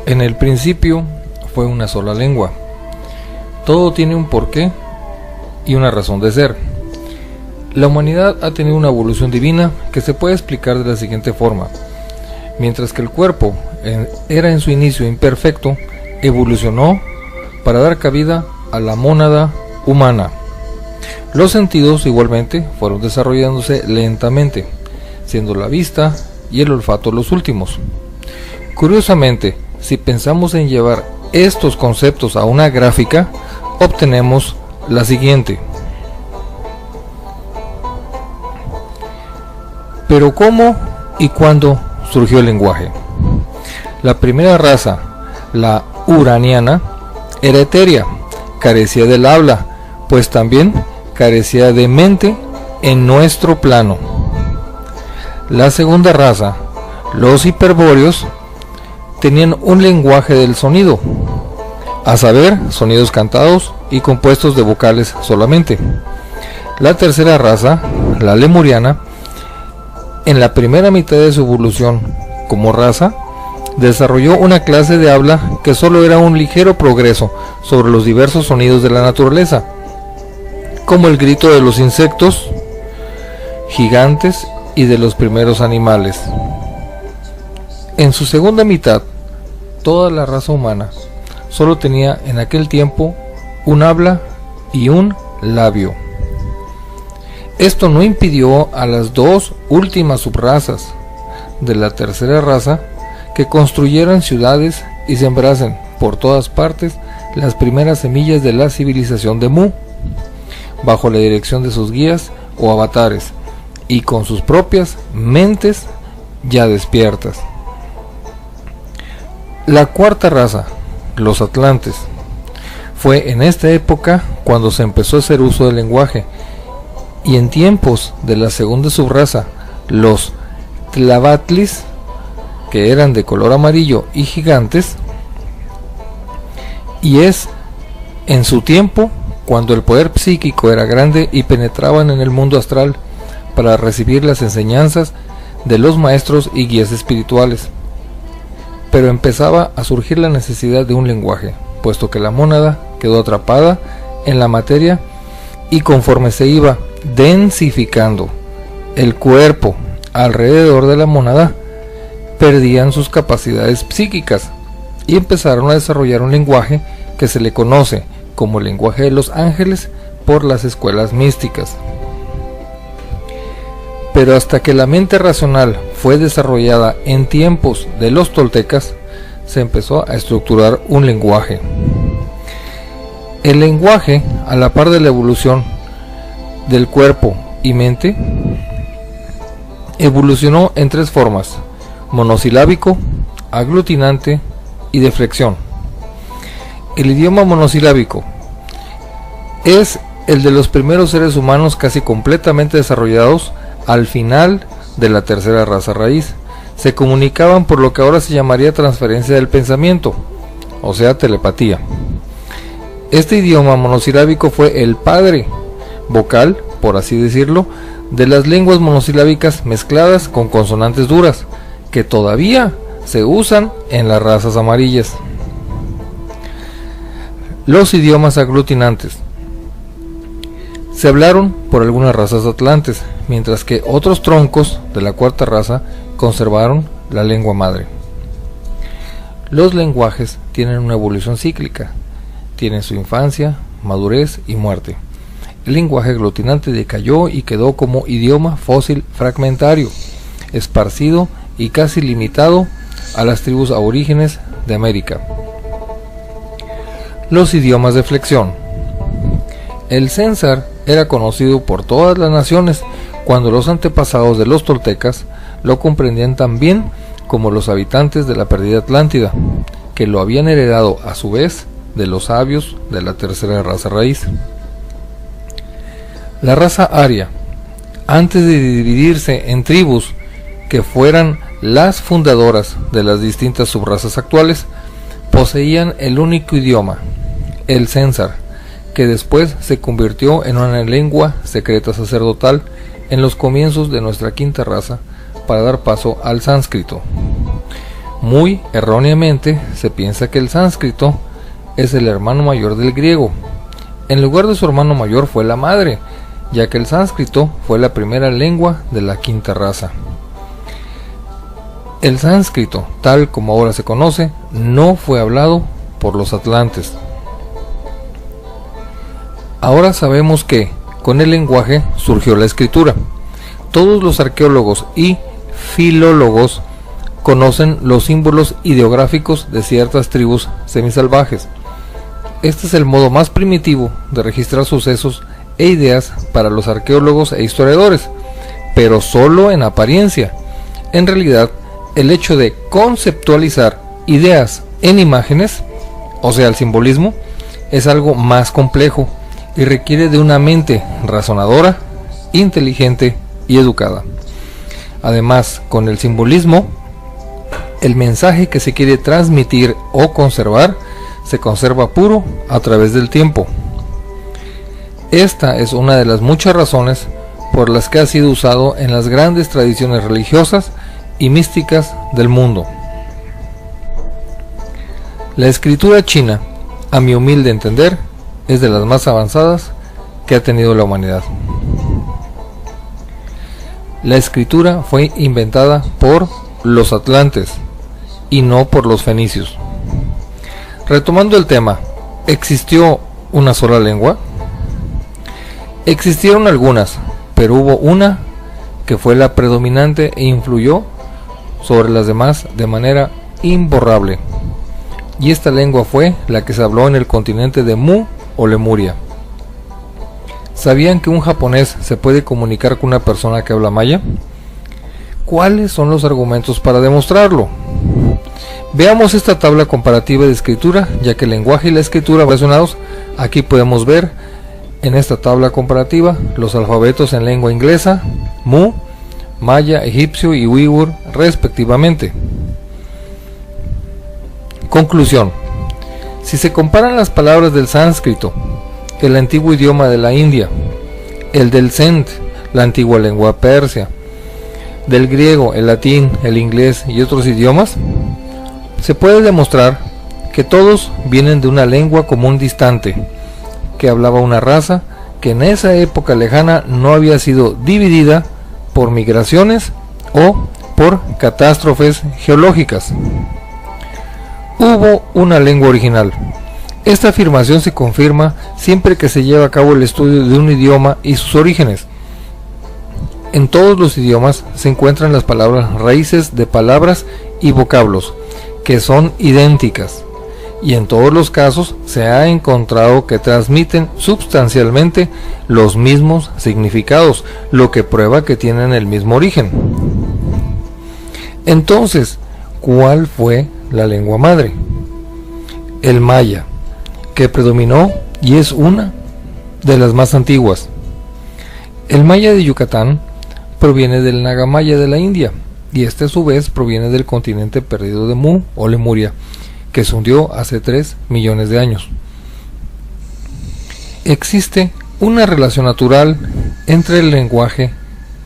En el principio fue una sola lengua. Todo tiene un porqué y una razón de ser. La humanidad ha tenido una evolución divina que se puede explicar de la siguiente forma. Mientras que el cuerpo era en su inicio imperfecto, evolucionó para dar cabida a la mónada humana. Los sentidos igualmente fueron desarrollándose lentamente, siendo la vista y el olfato los últimos. Curiosamente, si pensamos en llevar estos conceptos a una gráfica, obtenemos la siguiente. Pero ¿cómo y cuándo surgió el lenguaje? La primera raza, la uraniana, era etérea, carecía del habla, pues también carecía de mente en nuestro plano. La segunda raza, los hiperbóreos, tenían un lenguaje del sonido, a saber, sonidos cantados y compuestos de vocales solamente. La tercera raza, la lemuriana, en la primera mitad de su evolución como raza, desarrolló una clase de habla que solo era un ligero progreso sobre los diversos sonidos de la naturaleza, como el grito de los insectos, gigantes y de los primeros animales. En su segunda mitad, toda la raza humana solo tenía en aquel tiempo un habla y un labio. Esto no impidió a las dos últimas subrazas de la tercera raza que construyeran ciudades y sembrasen por todas partes las primeras semillas de la civilización de Mu, bajo la dirección de sus guías o avatares y con sus propias mentes ya despiertas. La cuarta raza, los atlantes, fue en esta época cuando se empezó a hacer uso del lenguaje, y en tiempos de la segunda subraza, los tlavatlis, que eran de color amarillo y gigantes, y es en su tiempo cuando el poder psíquico era grande y penetraban en el mundo astral para recibir las enseñanzas de los maestros y guías espirituales. Pero empezaba a surgir la necesidad de un lenguaje, puesto que la mónada quedó atrapada en la materia y conforme se iba densificando el cuerpo alrededor de la mónada, perdían sus capacidades psíquicas y empezaron a desarrollar un lenguaje que se le conoce como el lenguaje de los ángeles por las escuelas místicas. Pero hasta que la mente racional fue desarrollada en tiempos de los toltecas, se empezó a estructurar un lenguaje. El lenguaje, a la par de la evolución del cuerpo y mente, evolucionó en tres formas: monosilábico, aglutinante y de flexión. El idioma monosilábico es el de los primeros seres humanos casi completamente desarrollados al final de la tercera raza raíz. Se comunicaban por lo que ahora se llamaría transferencia del pensamiento, o sea, telepatía. Este idioma monosilábico fue el padre vocal, por así decirlo, de las lenguas monosilábicas mezcladas con consonantes duras, que todavía se usan en las razas amarillas. Los idiomas aglutinantes se hablaron por algunas razas atlantes, mientras que otros troncos de la cuarta raza conservaron la lengua madre. Los lenguajes tienen una evolución cíclica, tienen su infancia, madurez y muerte. El lenguaje aglutinante decayó y quedó como idioma fósil fragmentario, esparcido y casi limitado a las tribus aborígenes de América. Los idiomas de flexión. El censar era conocido por todas las naciones cuando los antepasados de los toltecas lo comprendían tan bien como los habitantes de la perdida Atlántida, que lo habían heredado a su vez de los sabios de la tercera raza raíz. La raza aria, antes de dividirse en tribus que fueran las fundadoras de las distintas subrazas actuales, poseían el único idioma, el censar, que después se convirtió en una lengua secreta sacerdotal en los comienzos de nuestra quinta raza para dar paso al sánscrito. Muy erróneamente se piensa que el sánscrito es el hermano mayor del griego. En lugar de su hermano mayor fue la madre, ya que el sánscrito fue la primera lengua de la quinta raza. El sánscrito, tal como ahora se conoce, no fue hablado por los atlantes. Ahora sabemos que con el lenguaje surgió la escritura. Todos los arqueólogos y filólogos conocen los símbolos ideográficos de ciertas tribus semisalvajes. Este es el modo más primitivo de registrar sucesos e ideas para los arqueólogos e historiadores, pero solo en apariencia. En realidad, el hecho de conceptualizar ideas en imágenes, o sea, el simbolismo, es algo más complejo y requiere de una mente razonadora, inteligente y educada. Además, con el simbolismo, el mensaje que se quiere transmitir o conservar se conserva puro a través del tiempo. Esta es una de las muchas razones por las que ha sido usado en las grandes tradiciones religiosas y místicas del mundo. La escritura china, a mi humilde entender, es de las más avanzadas que ha tenido la humanidad. La escritura fue inventada por los atlantes y no por los fenicios. Retomando el tema, ¿existió una sola lengua? Existieron algunas, pero hubo una que fue la predominante e influyó sobre las demás de manera imborrable. Y esta lengua fue la que se habló en el continente de Mu o Lemuria. ¿Sabían que un japonés se puede comunicar con una persona que habla maya? ¿Cuáles son los argumentos para demostrarlo? Veamos esta tabla comparativa de escritura, ya que el lenguaje y la escritura relacionados. Aquí podemos ver en esta tabla comparativa los alfabetos en lengua inglesa, Mu, maya, egipcio y uigur respectivamente. Conclusión: si se comparan las palabras del sánscrito, el antiguo idioma de la India, el del Send, la antigua lengua persia, del griego, el latín, el inglés y otros idiomas, se puede demostrar que todos vienen de una lengua común distante, que hablaba una raza que en esa época lejana no había sido dividida por migraciones o por catástrofes geológicas. Hubo una lengua original. Esta afirmación se confirma siempre que se lleva a cabo el estudio de un idioma y sus orígenes. En todos los idiomas se encuentran las palabras raíces de palabras y vocablos, que son idénticas, y en todos los casos se ha encontrado que transmiten sustancialmente los mismos significados, lo que prueba que tienen el mismo origen. Entonces, ¿cuál fue la lengua madre? El maya, que predominó y es una de las más antiguas. El maya de Yucatán proviene del nagamaya de la India, y este a su vez proviene del continente perdido de Mu o Lemuria, que se hundió hace 3 millones de años. Existe una relación natural entre el lenguaje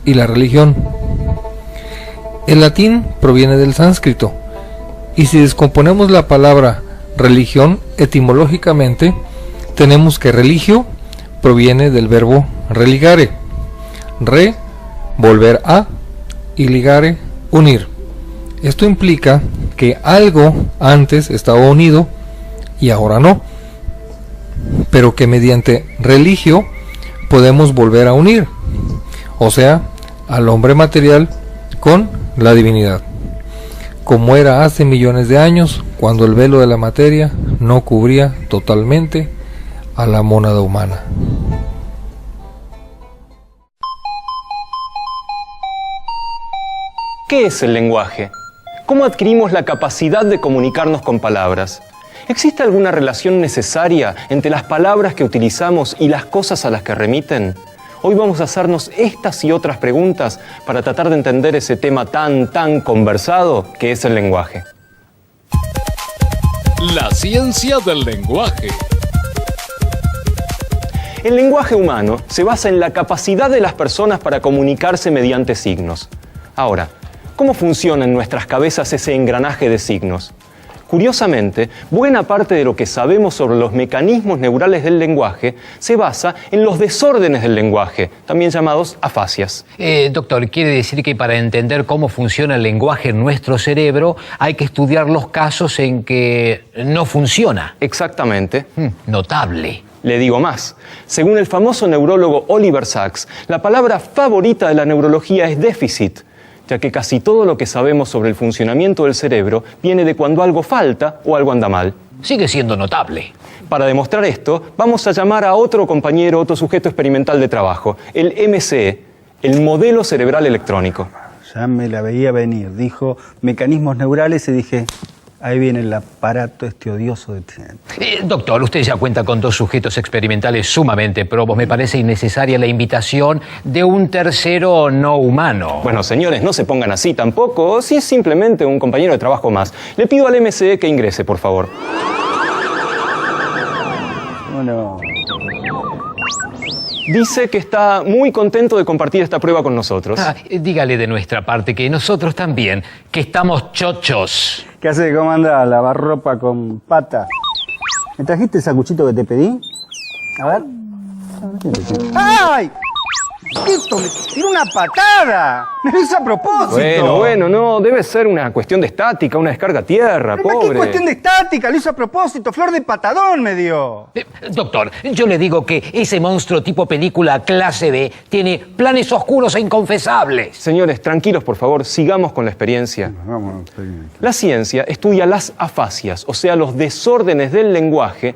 y la religión. El latín proviene del sánscrito, y si descomponemos la palabra religión etimológicamente, tenemos que religio proviene del verbo religare, re, volver a, y ligare, unir. Esto implica que algo antes estaba unido y ahora no, pero que mediante religio podemos volver a unir, o sea, al hombre material con la divinidad, como era hace millones de años, cuando el velo de la materia no cubría totalmente a la mónada humana. ¿Qué es el lenguaje? ¿Cómo adquirimos la capacidad de comunicarnos con palabras? ¿Existe alguna relación necesaria entre las palabras que utilizamos y las cosas a las que remiten? Hoy vamos a hacernos estas y otras preguntas para tratar de entender ese tema tan conversado que es el lenguaje. La ciencia del lenguaje. El lenguaje humano se basa en la capacidad de las personas para comunicarse mediante signos. Ahora, ¿Cómo funciona en nuestras cabezas ese engranaje de signos? Curiosamente, buena parte de lo que sabemos sobre los mecanismos neurales del lenguaje se basa en los desórdenes del lenguaje, también llamados afasias. Doctor, quiere decir que para entender cómo funciona el lenguaje en nuestro cerebro hay que estudiar los casos en que no funciona. Exactamente. Notable. Le digo más. Según el famoso neurólogo Oliver Sacks, la palabra favorita de la neurología es déficit, ya que casi todo lo que sabemos sobre el funcionamiento del cerebro viene de cuando algo falta o algo anda mal. Sigue siendo notable. Para demostrar esto, vamos a llamar a otro compañero, otro sujeto experimental de trabajo, el MCE, el modelo cerebral electrónico. Ya me la veía venir. Dijo mecanismos neurales y dije, ahí viene el aparato este odioso de Tiene. Doctor, usted ya cuenta con 2 sujetos experimentales sumamente probos. Me parece innecesaria la invitación de un tercero no humano. Bueno, señores, no se pongan así tampoco, si es simplemente un compañero de trabajo más. Le pido al MCE que ingrese, por favor. Bueno, Dice que está muy contento de compartir esta prueba con nosotros. Dígale de nuestra parte que nosotros también, que estamos chochos. ¿qué hace? ¿Cómo anda? Lavar ropa con pata. ¿Me trajiste el sacuchito que te pedí? A ver. ¡Ay! ¡Esto me tiró una patada! ¡Me lo hizo a propósito! Bueno, no, debe ser una cuestión de estática, una descarga a tierra, ¿Pero pobre. qué cuestión de estática? Lo hizo a propósito, flor de patadón me dio. Doctor, yo le digo que ese monstruo tipo película clase B tiene planes oscuros e inconfesables. Señores, tranquilos, por favor, sigamos con la experiencia. Vamos, La ciencia estudia las afasias, o sea, los desórdenes del lenguaje,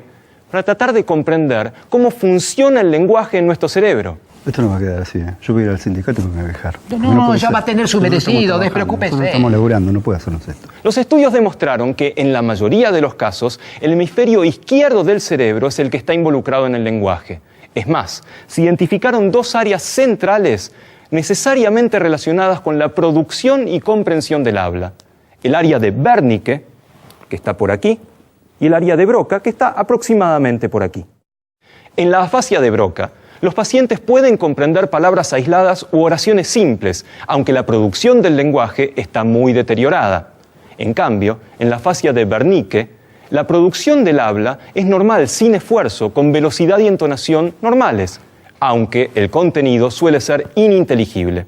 para tratar de comprender cómo funciona el lenguaje en nuestro cerebro. Esto no va a quedar así, ¿eh? Yo voy a ir al sindicato y me voy a quejar. No, puede ya ser. va a tener su Nosotros merecido, estamos despreocúpese. trabajando, nosotros estamos laburando, no puede hacernos esto. Los estudios demostraron que en la mayoría de los casos el hemisferio izquierdo del cerebro es el que está involucrado en el lenguaje. Es más, se identificaron 2 áreas centrales necesariamente relacionadas con la producción y comprensión del habla. El área de Wernicke, que está por aquí, y el área de Broca, que está aproximadamente por aquí. En la afasia de Broca, los pacientes pueden comprender palabras aisladas u oraciones simples, aunque la producción del lenguaje está muy deteriorada. En cambio, en la afasia de Wernicke, la producción del habla es normal, sin esfuerzo, con velocidad y entonación normales, aunque el contenido suele ser ininteligible.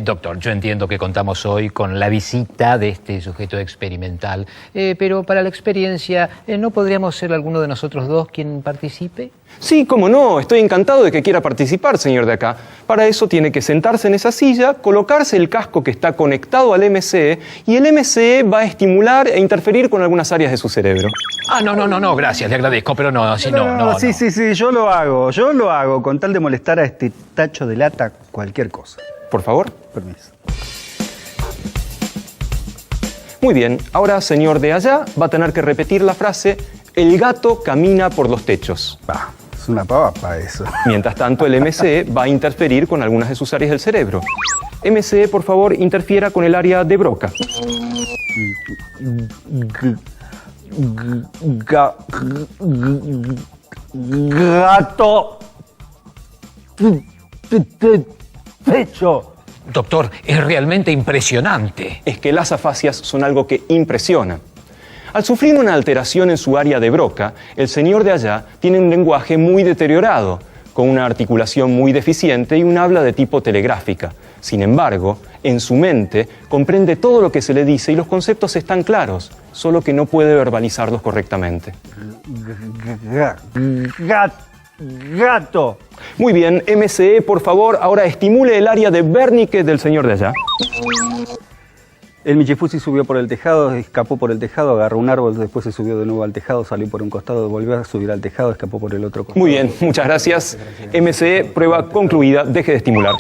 Doctor, yo entiendo que contamos hoy con la visita de este sujeto experimental, pero para la experiencia, ¿no podríamos ser alguno de nosotros 2 quien participe? Sí, cómo no, estoy encantado de que quiera participar, señor de acá. Para eso tiene que sentarse en esa silla, colocarse el casco que está conectado al MCE y el MCE va a estimular e interferir con algunas áreas de su cerebro. No, gracias, le agradezco, pero no, así no. Sí, yo lo hago, con tal de molestar a este tacho de lata cualquier cosa. Por favor. Permiso. Muy bien, ahora, señor de allá, va a tener que repetir la frase «El gato camina por los techos». Es una pavapa eso. Mientras tanto, el MCE va a interferir con algunas de sus áreas del cerebro. MCE, por favor, interfiera con el área de Broca. Gato. Pecho. Doctor, es realmente impresionante. Es que las afasias son algo que impresiona. Al sufrir una alteración en su área de Broca, el señor de allá tiene un lenguaje muy deteriorado, con una articulación muy deficiente y un habla de tipo telegráfica. Sin embargo, en su mente comprende todo lo que se le dice y los conceptos están claros, solo que no puede verbalizarlos correctamente. Gato. Muy bien, MCE, por favor, ahora estimule el área de Wernicke del señor de allá. El Michifusi subió por el tejado, escapó por el tejado, agarró un árbol, después se subió de nuevo al tejado, salió por un costado, volvió a subir al tejado, escapó por el otro costado. Muy bien, muchas gracias. MCE, prueba concluida, deje de estimular.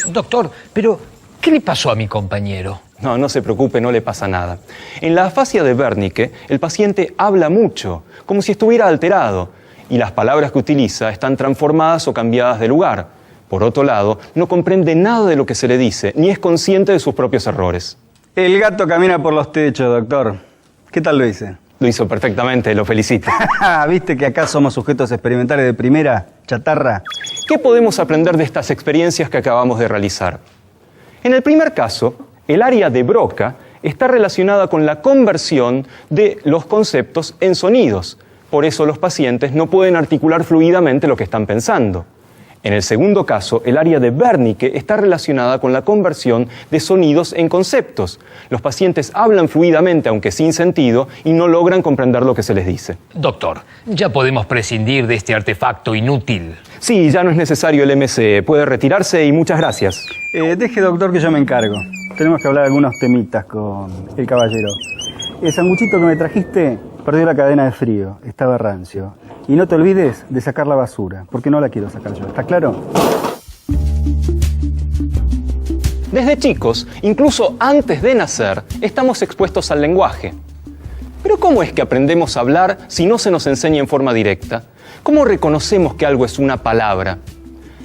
Doctor, pero ¿qué le pasó a mi compañero? No se preocupe, no le pasa nada. En la afasia de Wernicke, el paciente habla mucho, como si estuviera alterado, y las palabras que utiliza están transformadas o cambiadas de lugar. Por otro lado, no comprende nada de lo que se le dice, ni es consciente de sus propios errores. El gato camina por los techos, doctor. ¿Qué tal lo hice? Lo hizo perfectamente, lo felicito. ¿Viste que acá somos sujetos experimentales de primera, chatarra? ¿Qué podemos aprender de estas experiencias que acabamos de realizar? En el primer caso, El área de Broca está relacionada con la conversión de los conceptos en sonidos. Por eso los pacientes no pueden articular fluidamente lo que están pensando. En el segundo caso, el área de Wernicke está relacionada con la conversión de sonidos en conceptos. Los pacientes hablan fluidamente, aunque sin sentido, y no logran comprender lo que se les dice. Doctor, ya podemos prescindir de este artefacto inútil. Sí, ya no es necesario el MCE. Puede retirarse y muchas gracias. Deje, doctor, que yo me encargo. Tenemos que hablar algunos temitas con el caballero. El sanguchito que me trajiste perdió la cadena de frío, estaba rancio. Y no te olvides de sacar la basura, porque no la quiero sacar yo. ¿Estás claro? Desde chicos, incluso antes de nacer, estamos expuestos al lenguaje. Pero ¿cómo es que aprendemos a hablar si no se nos enseña en forma directa? ¿Cómo reconocemos que algo es una palabra?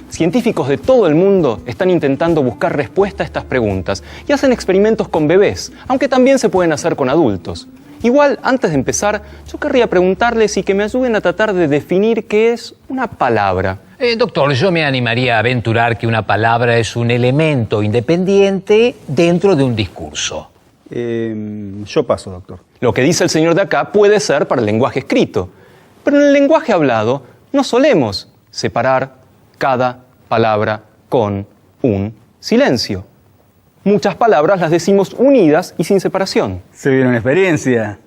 Científicos de todo el mundo están intentando buscar respuesta a estas preguntas y hacen experimentos con bebés, aunque también se pueden hacer con adultos. Igual, antes de empezar, yo querría preguntarles y que me ayuden a tratar de definir qué es una palabra. Doctor, yo me animaría a aventurar que una palabra es un elemento independiente dentro de un discurso. Yo paso, doctor. Lo que dice el señor de acá puede ser para el lenguaje escrito, pero en el lenguaje hablado no solemos separar cada palabra con un silencio. Muchas palabras las decimos unidas y sin separación. ¿Se viene una experiencia?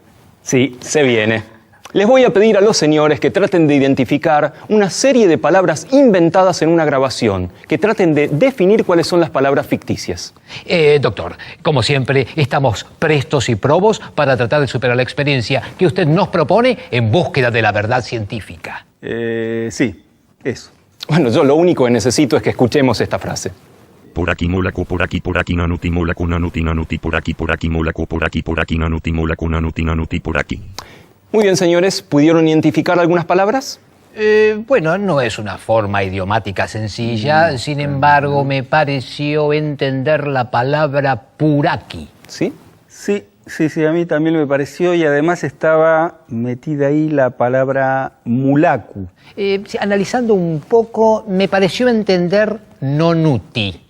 Sí, se viene. Les voy a pedir a los señores que traten de identificar una serie de palabras inventadas en una grabación, que traten de definir cuáles son las palabras ficticias. Doctor, como siempre, estamos prestos y probos para tratar de superar la experiencia que usted nos propone en búsqueda de la verdad científica. Sí, eso. Bueno, yo lo único que necesito es que escuchemos esta frase. Por aquí nanuti nanuti por aquí nanuti por aquí. Muy bien, señores, ¿pudieron identificar algunas palabras? Bueno, no es una forma idiomática sencilla, sin embargo, me pareció entender la palabra puraki. ¿Sí? Sí, a mí también me pareció y además estaba metida ahí la palabra mulaku. Analizando un poco, me pareció entender nonuti.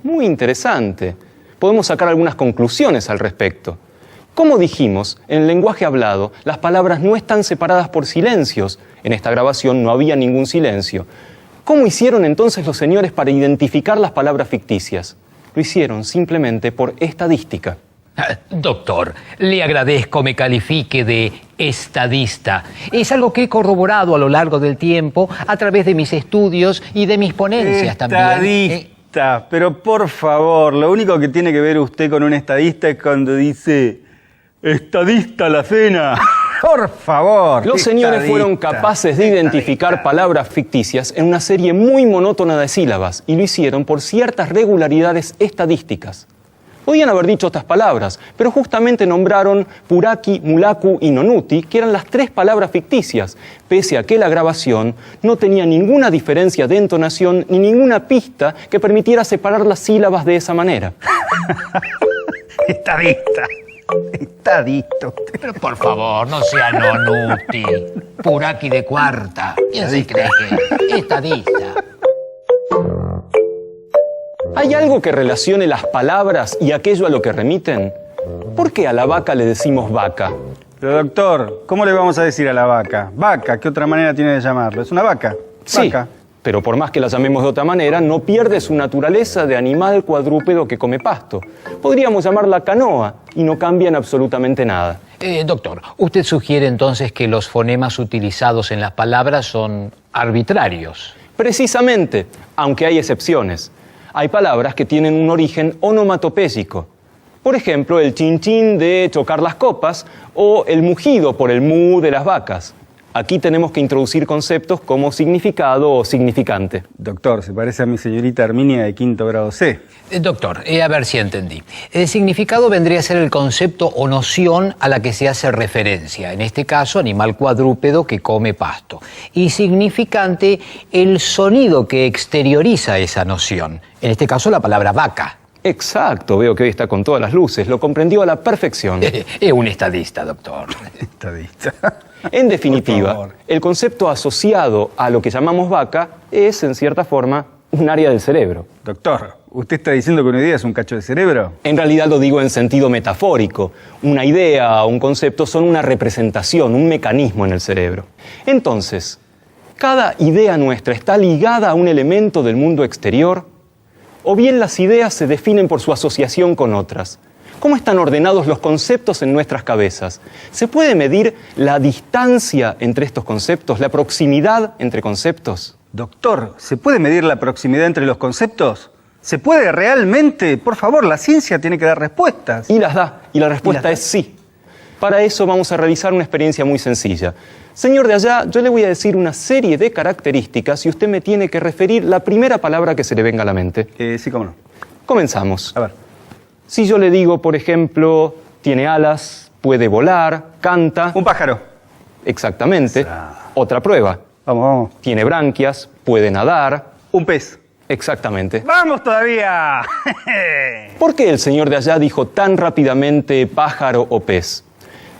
Muy interesante. Podemos sacar algunas conclusiones al respecto. Como dijimos, en el lenguaje hablado, las palabras no están separadas por silencios. En esta grabación no había ningún silencio. ¿Cómo hicieron entonces los señores para identificar las palabras ficticias? Lo hicieron simplemente por estadística. Doctor, le agradezco me califique de estadista. Es algo que he corroborado a lo largo del tiempo a través de mis estudios y de mis ponencias también. Estadista, pero por favor, lo único que tiene que ver usted con un estadista es cuando dice estadista la cena. Por favor. Los señores fueron capaces de identificar palabras ficticias en una serie muy monótona de sílabas y lo hicieron por ciertas regularidades estadísticas. Podían haber dicho estas palabras, pero justamente nombraron puraki, mulaku y nonuti, que eran las tres palabras ficticias, pese a que la grabación no tenía ninguna diferencia de entonación ni ninguna pista que permitiera separar las sílabas de esa manera. Estadista. Pero por favor, no sea nonuti. Puraki de cuarta. ¿Quién se cree que es estadista? ¿Hay algo que relacione las palabras y aquello a lo que remiten? ¿Por qué a la vaca le decimos vaca? Pero doctor, ¿cómo le vamos a decir a la vaca? Vaca, ¿qué otra manera tiene de llamarlo? Es una vaca. Sí, vaca. Pero por más que la llamemos de otra manera, no pierde su naturaleza de animal cuadrúpedo que come pasto. Podríamos llamarla canoa y no cambian absolutamente nada. Doctor, usted sugiere entonces que los fonemas utilizados en las palabras son arbitrarios. Precisamente, aunque hay excepciones. Hay palabras que tienen un origen onomatopéyico. Por ejemplo, el chin-chin de chocar las copas o el mugido por el mu de las vacas. Aquí tenemos que introducir conceptos como significado o significante. Doctor, se parece a mi señorita Herminia de quinto grado C. Doctor, a ver si entendí. El significado vendría a ser el concepto o noción a la que se hace referencia. En este caso, animal cuadrúpedo que come pasto. Y significante, el sonido que exterioriza esa noción. En este caso, la palabra vaca. Exacto, veo que hoy está con todas las luces. Lo comprendió a la perfección. Es un estadista, doctor. Estadista. En definitiva, el concepto asociado a lo que llamamos vaca es, en cierta forma, un área del cerebro. Doctor, ¿usted está diciendo que una idea es un cacho de cerebro? En realidad lo digo en sentido metafórico. Una idea o un concepto son una representación, un mecanismo en el cerebro. Entonces, ¿cada idea nuestra está ligada a un elemento del mundo exterior? ¿O bien las ideas se definen por su asociación con otras? ¿Cómo están ordenados los conceptos en nuestras cabezas? ¿Se puede medir la distancia entre estos conceptos, la proximidad entre conceptos? Doctor, ¿se puede medir la proximidad entre los conceptos? ¿Se puede realmente? Por favor, la ciencia tiene que dar respuestas. Y las da, y la respuesta es sí. Para eso vamos a realizar una experiencia muy sencilla. Señor de allá, yo le voy a decir una serie de características y usted me tiene que referir la primera palabra que se le venga a la mente. Sí, cómo no. Comenzamos. A ver. Si yo le digo, por ejemplo, tiene alas, puede volar, canta... Un pájaro. Exactamente. Otra prueba. Vamos, vamos. Tiene branquias, puede nadar... Un pez. Exactamente. ¡Vamos todavía! ¿Por qué el señor de allá dijo tan rápidamente pájaro o pez?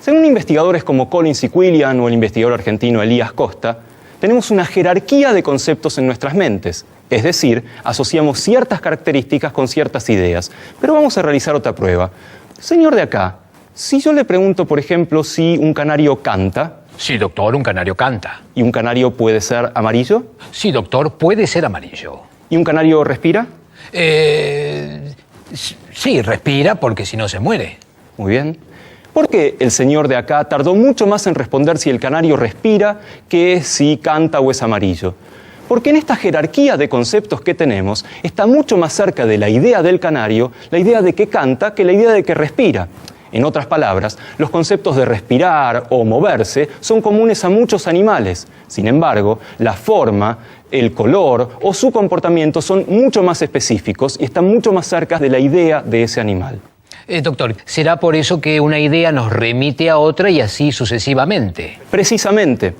Según investigadores como Collins y Quillian o el investigador argentino Elías Costa, tenemos una jerarquía de conceptos en nuestras mentes. Es decir, asociamos ciertas características con ciertas ideas. Pero vamos a realizar otra prueba. Señor de acá, si yo le pregunto, por ejemplo, si un canario canta... Sí, doctor, un canario canta. ¿Y un canario puede ser amarillo? Sí, doctor, puede ser amarillo. ¿Y un canario respira? Sí, respira porque si no se muere. Muy bien. ¿Por qué el señor de acá tardó mucho más en responder si el canario respira que si canta o es amarillo? Porque en esta jerarquía de conceptos que tenemos está mucho más cerca de la idea del canario, la idea de que canta, que la idea de que respira. En otras palabras, los conceptos de respirar o moverse son comunes a muchos animales. Sin embargo, la forma, el color o su comportamiento son mucho más específicos y están mucho más cerca de la idea de ese animal. Doctor, ¿será por eso que una idea nos remite a otra y así sucesivamente? Precisamente.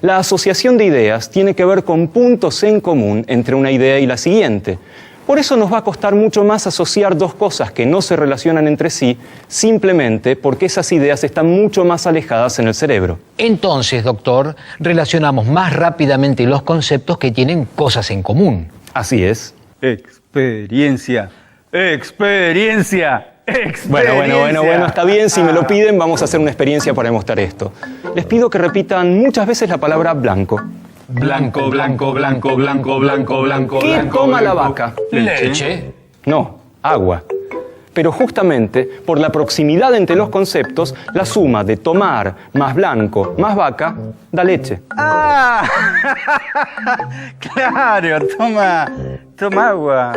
La asociación de ideas tiene que ver con puntos en común entre una idea y la siguiente. Por eso nos va a costar mucho más asociar dos cosas que no se relacionan entre sí, simplemente porque esas ideas están mucho más alejadas en el cerebro. Entonces, doctor, relacionamos más rápidamente los conceptos que tienen cosas en común. Así es. Experiencia. Experiencia. Bueno, está bien, si me lo piden vamos a hacer una experiencia para demostrar esto. Les pido que repitan muchas veces la palabra blanco. Blanco, blanco, blanco, blanco, blanco, blanco. ¿Qué toma la vaca? Leche. No, agua. Pero justamente por la proximidad entre los conceptos, la suma de tomar más blanco más vaca da leche. ¡Ah! Claro, toma agua.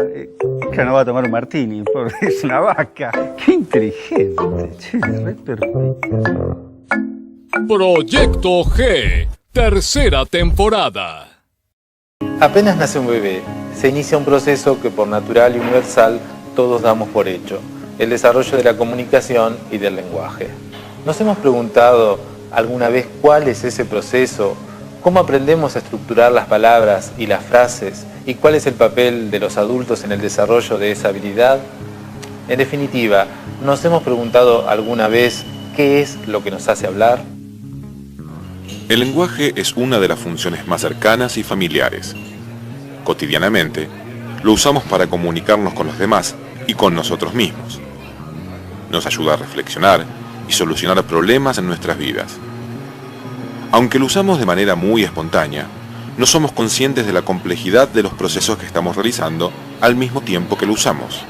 Que no va a tomar un martini, porque es una vaca. ¡Qué inteligente! Che, re perfecto. Proyecto G, tercera temporada. Apenas nace un bebé, se inicia un proceso que por natural y universal todos damos por hecho, el desarrollo de la comunicación y del lenguaje. ¿Nos hemos preguntado alguna vez cuál es ese proceso? ¿Cómo aprendemos a estructurar las palabras y las frases? ¿Y cuál es el papel de los adultos en el desarrollo de esa habilidad? En definitiva, ¿nos hemos preguntado alguna vez qué es lo que nos hace hablar? El lenguaje es una de las funciones más cercanas y familiares. Cotidianamente, lo usamos para comunicarnos con los demás y con nosotros mismos. Nos ayuda a reflexionar y solucionar problemas en nuestras vidas. Aunque lo usamos de manera muy espontánea, no somos conscientes de la complejidad de los procesos que estamos realizando al mismo tiempo que lo usamos.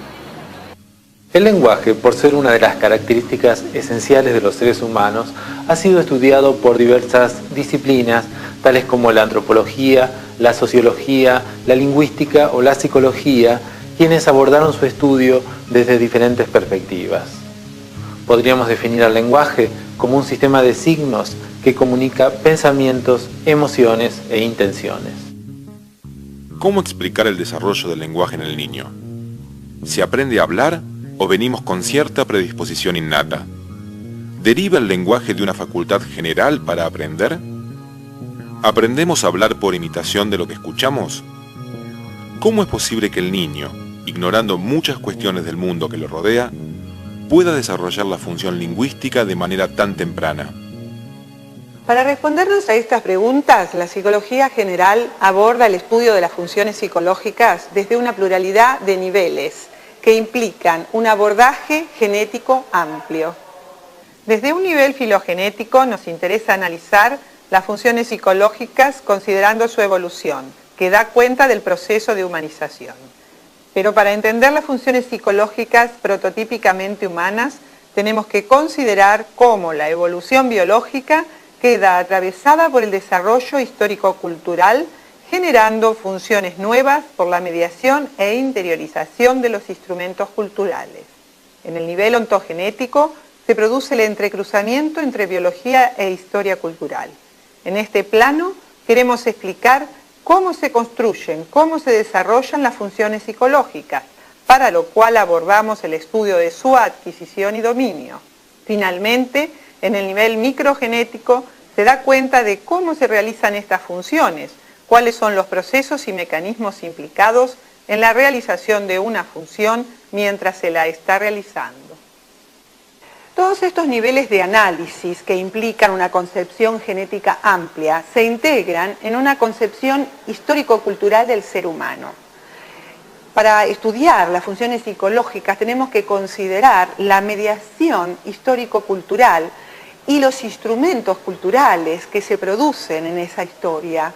El lenguaje, por ser una de las características esenciales de los seres humanos, ha sido estudiado por diversas disciplinas, tales como la antropología, la sociología, la lingüística o la psicología, quienes abordaron su estudio desde diferentes perspectivas. Podríamos definir al lenguaje como un sistema de signos que comunica pensamientos, emociones e intenciones. ¿Cómo explicar el desarrollo del lenguaje en el niño? ¿Se aprende a hablar o venimos con cierta predisposición innata? ¿Deriva el lenguaje de una facultad general para aprender? ¿Aprendemos a hablar por imitación de lo que escuchamos? ¿Cómo es posible que el niño, ignorando muchas cuestiones del mundo que lo rodea, pueda desarrollar la función lingüística de manera tan temprana? Para respondernos a estas preguntas, la psicología general aborda el estudio de las funciones psicológicas desde una pluralidad de niveles que implican un abordaje genético amplio. Desde un nivel filogenético nos interesa analizar las funciones psicológicas considerando su evolución, que da cuenta del proceso de humanización. Pero para entender las funciones psicológicas prototípicamente humanas, tenemos que considerar cómo la evolución biológica queda atravesada por el desarrollo histórico-cultural, generando funciones nuevas por la mediación e interiorización de los instrumentos culturales. En el nivel ontogenético se produce el entrecruzamiento entre biología e historia cultural. En este plano queremos explicar cómo se construyen, cómo se desarrollan las funciones psicológicas, para lo cual abordamos el estudio de su adquisición y dominio. Finalmente, en el nivel microgenético se da cuenta de cómo se realizan estas funciones, cuáles son los procesos y mecanismos implicados en la realización de una función mientras se la está realizando. Todos estos niveles de análisis que implican una concepción genética amplia se integran en una concepción histórico-cultural del ser humano. Para estudiar las funciones psicológicas tenemos que considerar la mediación histórico-cultural y los instrumentos culturales que se producen en esa historia,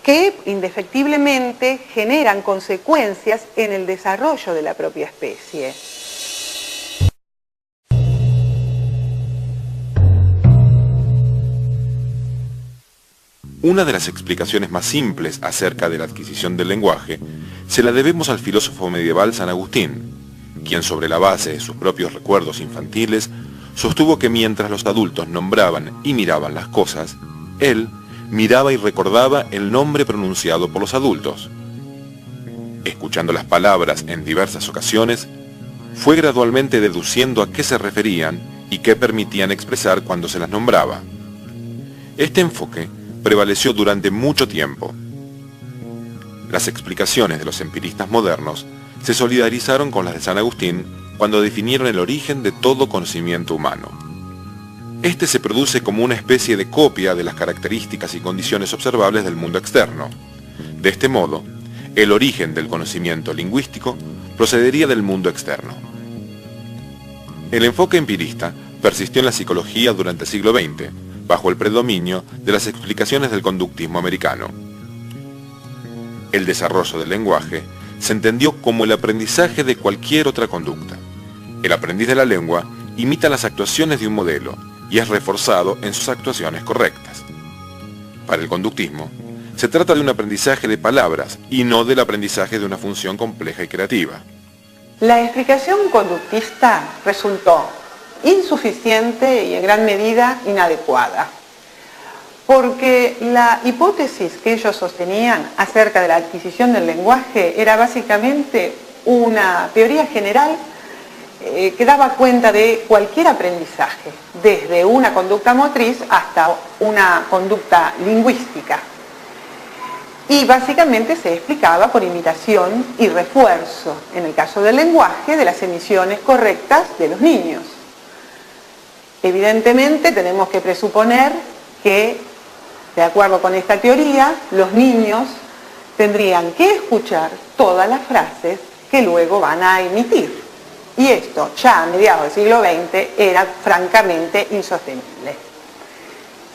que indefectiblemente generan consecuencias en el desarrollo de la propia especie. Una de las explicaciones más simples acerca de la adquisición del lenguaje se la debemos al filósofo medieval San Agustín, quien sobre la base de sus propios recuerdos infantiles sostuvo que mientras los adultos nombraban y miraban las cosas, él miraba y recordaba el nombre pronunciado por los adultos. Escuchando las palabras en diversas ocasiones, fue gradualmente deduciendo a qué se referían y qué permitían expresar cuando se las nombraba. Este enfoque prevaleció durante mucho tiempo. Las explicaciones de los empiristas modernos se solidarizaron con las de San Agustín cuando definieron el origen de todo conocimiento humano. Este se produce como una especie de copia de las características y condiciones observables del mundo externo. De este modo, el origen del conocimiento lingüístico procedería del mundo externo. El enfoque empirista persistió en la psicología durante el siglo XX, bajo el predominio de las explicaciones del conductismo americano. El desarrollo del lenguaje se entendió como el aprendizaje de cualquier otra conducta. El aprendiz de la lengua imita las actuaciones de un modelo y es reforzado en sus actuaciones correctas. Para el conductismo, se trata de un aprendizaje de palabras y no del aprendizaje de una función compleja y creativa. La explicación conductista resultó insuficiente y en gran medida inadecuada, porque la hipótesis que ellos sostenían acerca de la adquisición del lenguaje era básicamente una teoría general que daba cuenta de cualquier aprendizaje, desde una conducta motriz hasta una conducta lingüística. Y básicamente se explicaba por imitación y refuerzo, en el caso del lenguaje, de las emisiones correctas de los niños. Evidentemente tenemos que presuponer que, de acuerdo con esta teoría, los niños tendrían que escuchar todas las frases que luego van a emitir. Y esto, ya a mediados del siglo XX, era francamente insostenible.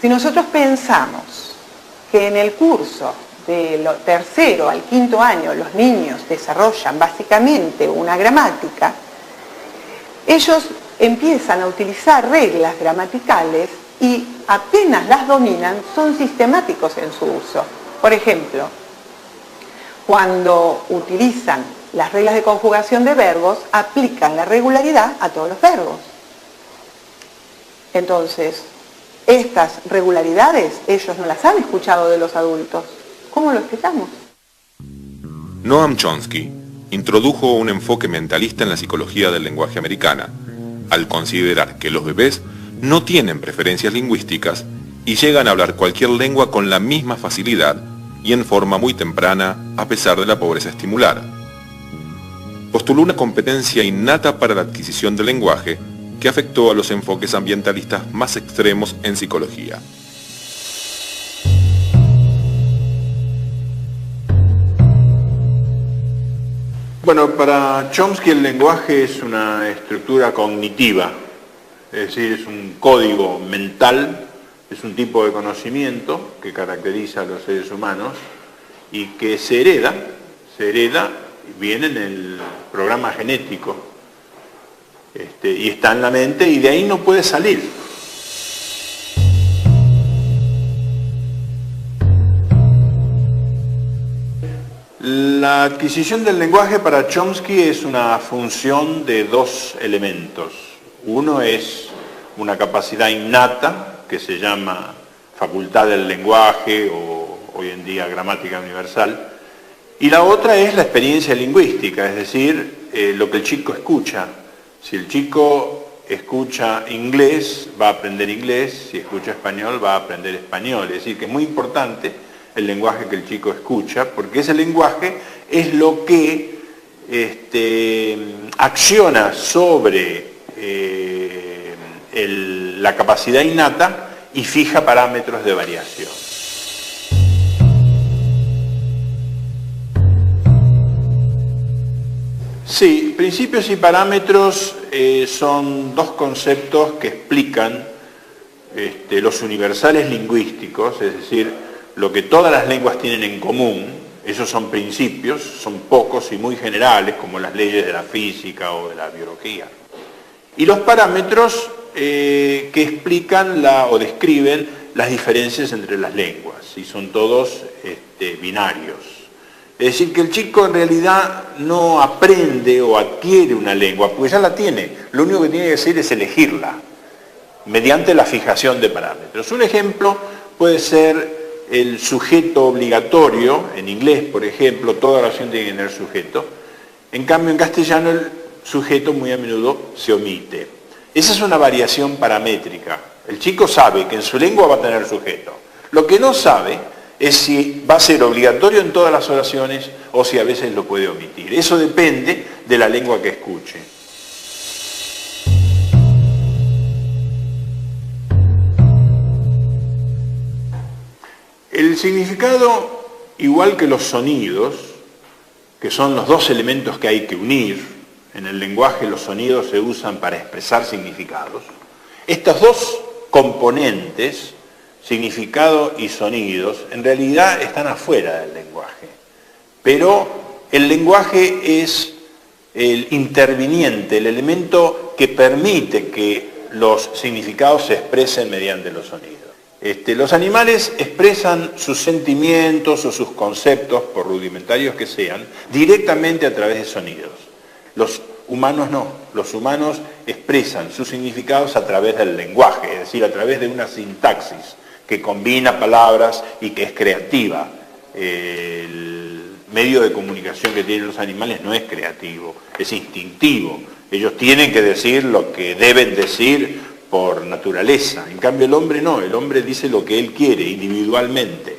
Si nosotros pensamos que en el curso de tercero al quinto año los niños desarrollan básicamente una gramática, ellos empiezan a utilizar reglas gramaticales y apenas las dominan, son sistemáticos en su uso. Por ejemplo, cuando utilizan las reglas de conjugación de verbos, aplican la regularidad a todos los verbos. Entonces, estas regularidades ellos no las han escuchado de los adultos. ¿Cómo lo explicamos? Noam Chomsky introdujo un enfoque mentalista en la psicología del lenguaje americana, al considerar que los bebés no tienen preferencias lingüísticas y llegan a hablar cualquier lengua con la misma facilidad y en forma muy temprana, a pesar de la pobreza estimular. Postuló una competencia innata para la adquisición del lenguaje que afectó a los enfoques ambientalistas más extremos en psicología. Bueno, para Chomsky el lenguaje es una estructura cognitiva, es decir, es un código mental, es un tipo de conocimiento que caracteriza a los seres humanos y que se hereda, viene en el programa genético, y está en la mente y de ahí no puede salir. La adquisición del lenguaje para Chomsky es una función de dos elementos. Uno es una capacidad innata que se llama facultad del lenguaje o hoy en día gramática universal, y la otra es la experiencia lingüística, es decir, lo que el chico escucha. Si el chico escucha inglés, va a aprender inglés, si escucha español, va a aprender español. Es decir, que es muy importante el lenguaje que el chico escucha, porque ese lenguaje es lo que acciona sobre la capacidad innata y fija parámetros de variación. Sí, principios y parámetros son dos conceptos que explican los universales lingüísticos, es decir, lo que todas las lenguas tienen en común. Esos son principios, son pocos y muy generales, como las leyes de la física o de la biología. Y los parámetros que explican o describen las diferencias entre las lenguas, y son todos binarios. Es decir, que el chico en realidad no aprende o adquiere una lengua, porque ya la tiene. Lo único que tiene que hacer es elegirla, mediante la fijación de parámetros. Un ejemplo puede ser el sujeto obligatorio. En inglés, por ejemplo, toda oración tiene que tener sujeto. En cambio, en castellano el sujeto muy a menudo se omite. Esa es una variación paramétrica. El chico sabe que en su lengua va a tener sujeto. Lo que no sabe es si va a ser obligatorio en todas las oraciones o si a veces lo puede omitir. Eso depende de la lengua que escuche. El significado, igual que los sonidos, que son los dos elementos que hay que unir, en el lenguaje los sonidos se usan para expresar significados, estos dos componentes, significado y sonidos, en realidad están afuera del lenguaje. Pero el lenguaje es el interviniente, el elemento que permite que los significados se expresen mediante los sonidos. Los animales expresan sus sentimientos o sus conceptos, por rudimentarios que sean, directamente a través de sonidos. Los humanos no. Los humanos expresan sus significados a través del lenguaje, es decir, a través de una sintaxis que combina palabras y que es creativa. El medio de comunicación que tienen los animales no es creativo, es instintivo. Ellos tienen que decir lo que deben decir por naturaleza. En cambio el hombre no, el hombre dice lo que él quiere individualmente.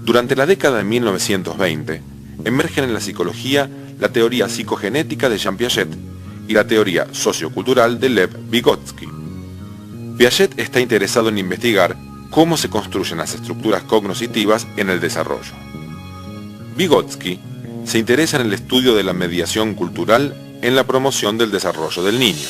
Durante la década de 1920, emergen en la psicología la teoría psicogenética de Jean Piaget y la teoría sociocultural de Lev Vygotsky. Piaget está interesado en investigar cómo se construyen las estructuras cognitivas en el desarrollo. Vygotsky se interesa en el estudio de la mediación cultural en la promoción del desarrollo del niño.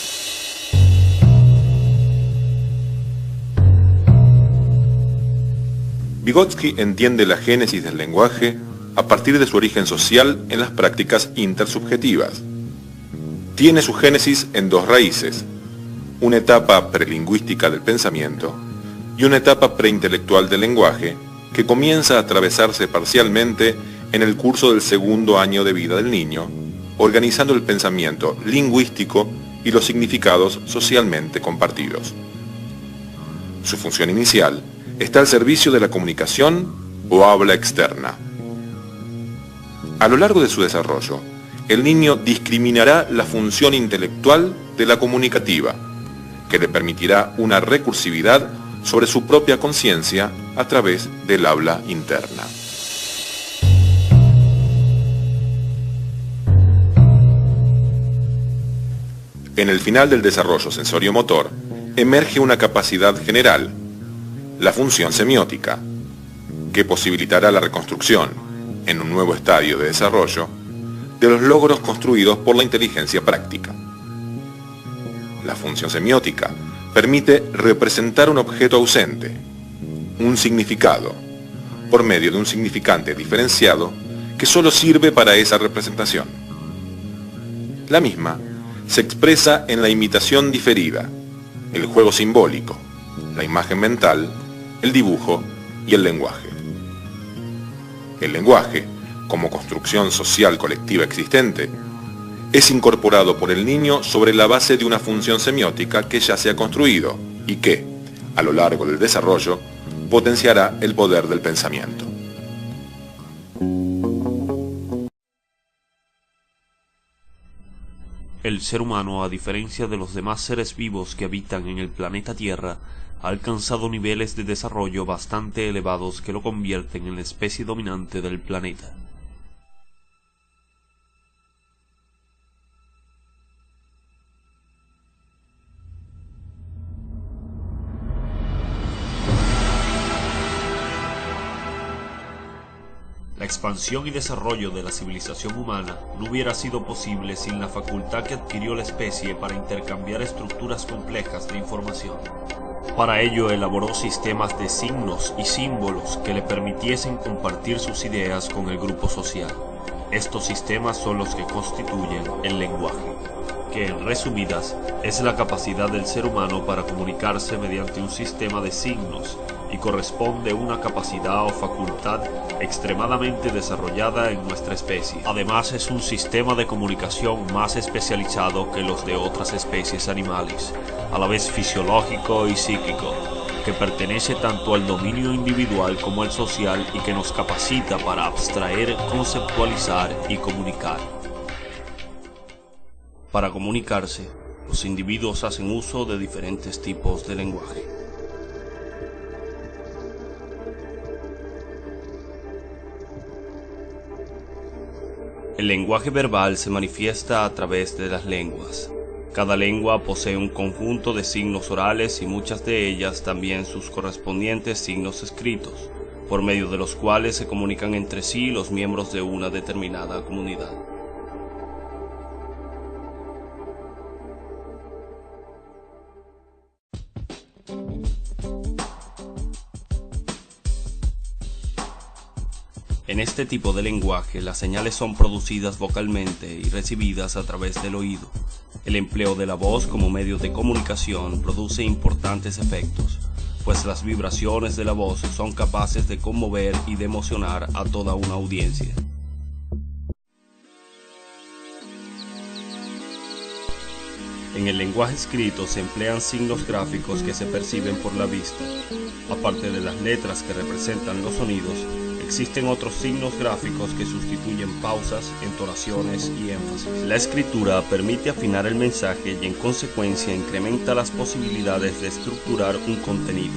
Vygotsky entiende la génesis del lenguaje a partir de su origen social en las prácticas intersubjetivas. Tiene su génesis en dos raíces, una etapa prelingüística del pensamiento y una etapa preintelectual del lenguaje que comienza a atravesarse parcialmente en el curso del segundo año de vida del niño, organizando el pensamiento lingüístico y los significados socialmente compartidos. Su función inicial está al servicio de la comunicación o habla externa. A lo largo de su desarrollo, el niño discriminará la función intelectual de la comunicativa, que le permitirá una recursividad sobre su propia conciencia a través del habla interna. En el final del desarrollo sensorio-motor emerge una capacidad general, la función semiótica, que posibilitará la reconstrucción, en un nuevo estadio de desarrollo, de los logros construidos por la inteligencia práctica. La función semiótica permite representar un objeto ausente, un significado, por medio de un significante diferenciado que solo sirve para esa representación. La misma se expresa en la imitación diferida, el juego simbólico, la imagen mental, el dibujo y el lenguaje. El lenguaje, como construcción social colectiva existente, es incorporado por el niño sobre la base de una función semiótica que ya se ha construido y que, a lo largo del desarrollo, potenciará el poder del pensamiento. El ser humano, a diferencia de los demás seres vivos que habitan en el planeta Tierra, ha alcanzado niveles de desarrollo bastante elevados que lo convierten en la especie dominante del planeta. La expansión y desarrollo de la civilización humana no hubiera sido posible sin la facultad que adquirió la especie para intercambiar estructuras complejas de información. Para ello elaboró sistemas de signos y símbolos que le permitiesen compartir sus ideas con el grupo social. Estos sistemas son los que constituyen el lenguaje, que en resumidas es la capacidad del ser humano para comunicarse mediante un sistema de signos y corresponde a una capacidad o facultad extremadamente desarrollada en nuestra especie. Además es un sistema de comunicación más especializado que los de otras especies animales, a la vez fisiológico y psíquico, que pertenece tanto al dominio individual como al social y que nos capacita para abstraer, conceptualizar y comunicar. Para comunicarse, los individuos hacen uso de diferentes tipos de lenguaje. El lenguaje verbal se manifiesta a través de las lenguas. Cada lengua posee un conjunto de signos orales y muchas de ellas también sus correspondientes signos escritos, por medio de los cuales se comunican entre sí los miembros de una determinada comunidad. En este tipo de lenguaje, las señales son producidas vocalmente y recibidas a través del oído. El empleo de la voz como medio de comunicación produce importantes efectos, pues las vibraciones de la voz son capaces de conmover y de emocionar a toda una audiencia. En el lenguaje escrito se emplean signos gráficos que se perciben por la vista. Aparte de las letras que representan los sonidos, existen otros signos gráficos que sustituyen pausas, entonaciones y énfasis. La escritura permite afinar el mensaje y en consecuencia incrementa las posibilidades de estructurar un contenido.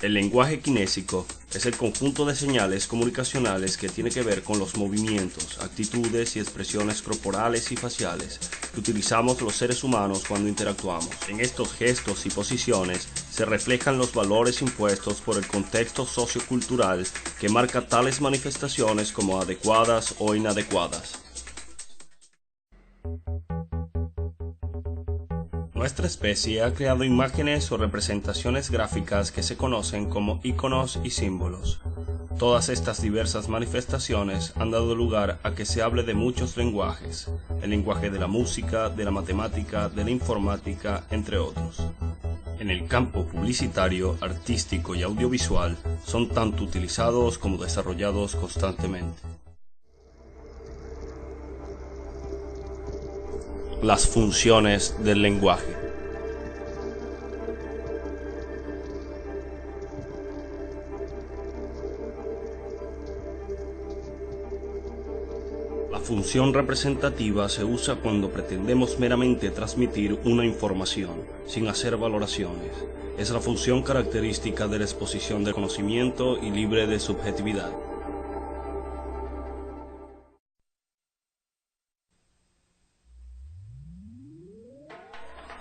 El lenguaje kinésico es el conjunto de señales comunicacionales que tiene que ver con los movimientos, actitudes y expresiones corporales y faciales que utilizamos los seres humanos cuando interactuamos. En estos gestos y posiciones se reflejan los valores impuestos por el contexto sociocultural que marca tales manifestaciones como adecuadas o inadecuadas. Nuestra especie ha creado imágenes o representaciones gráficas que se conocen como iconos y símbolos. Todas estas diversas manifestaciones han dado lugar a que se hable de muchos lenguajes, el lenguaje de la música, de la matemática, de la informática, entre otros. En el campo publicitario, artístico y audiovisual son tanto utilizados como desarrollados constantemente. Las funciones del lenguaje. La función representativa se usa cuando pretendemos meramente transmitir una información, sin hacer valoraciones. Es la función característica de la exposición de conocimiento y libre de subjetividad.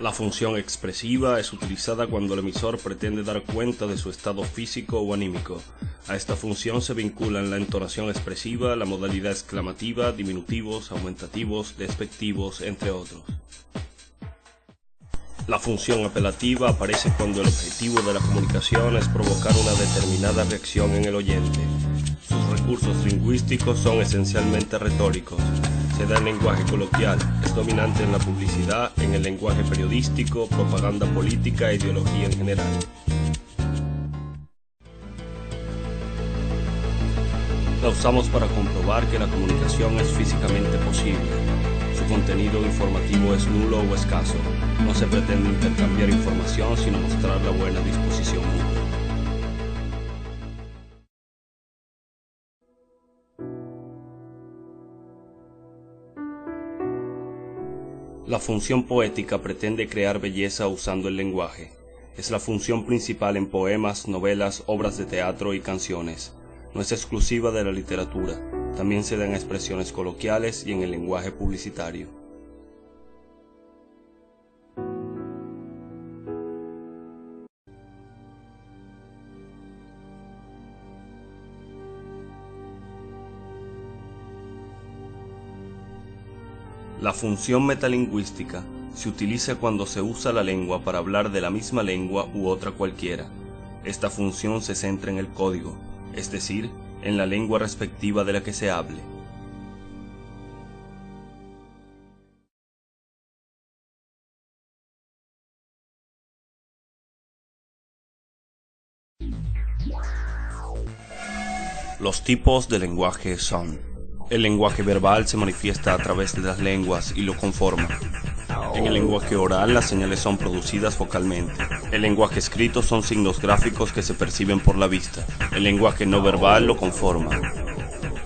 La función expresiva es utilizada cuando el emisor pretende dar cuenta de su estado físico o anímico. A esta función se vinculan la entonación expresiva, la modalidad exclamativa, diminutivos, aumentativos, despectivos, entre otros. La función apelativa aparece cuando el objetivo de la comunicación es provocar una determinada reacción en el oyente. Sus recursos lingüísticos son esencialmente retóricos. Se da en lenguaje coloquial, es dominante en la publicidad, en el lenguaje periodístico, propaganda política e ideología en general. La usamos para comprobar que la comunicación es físicamente posible. Su contenido informativo es nulo o escaso. No se pretende intercambiar información, sino mostrar la buena disposición mutua. La función poética pretende crear belleza usando el lenguaje. Es la función principal en poemas, novelas, obras de teatro y canciones. No es exclusiva de la literatura, también se da en expresiones coloquiales y en el lenguaje publicitario. La función metalingüística se utiliza cuando se usa la lengua para hablar de la misma lengua u otra cualquiera. Esta función se centra en el código, es decir, en la lengua respectiva de la que se hable. Los tipos de lenguaje son: el lenguaje verbal se manifiesta a través de las lenguas y lo conforma. En el lenguaje oral las señales son producidas vocalmente. El lenguaje escrito son signos gráficos que se perciben por la vista. El lenguaje no verbal lo conforma.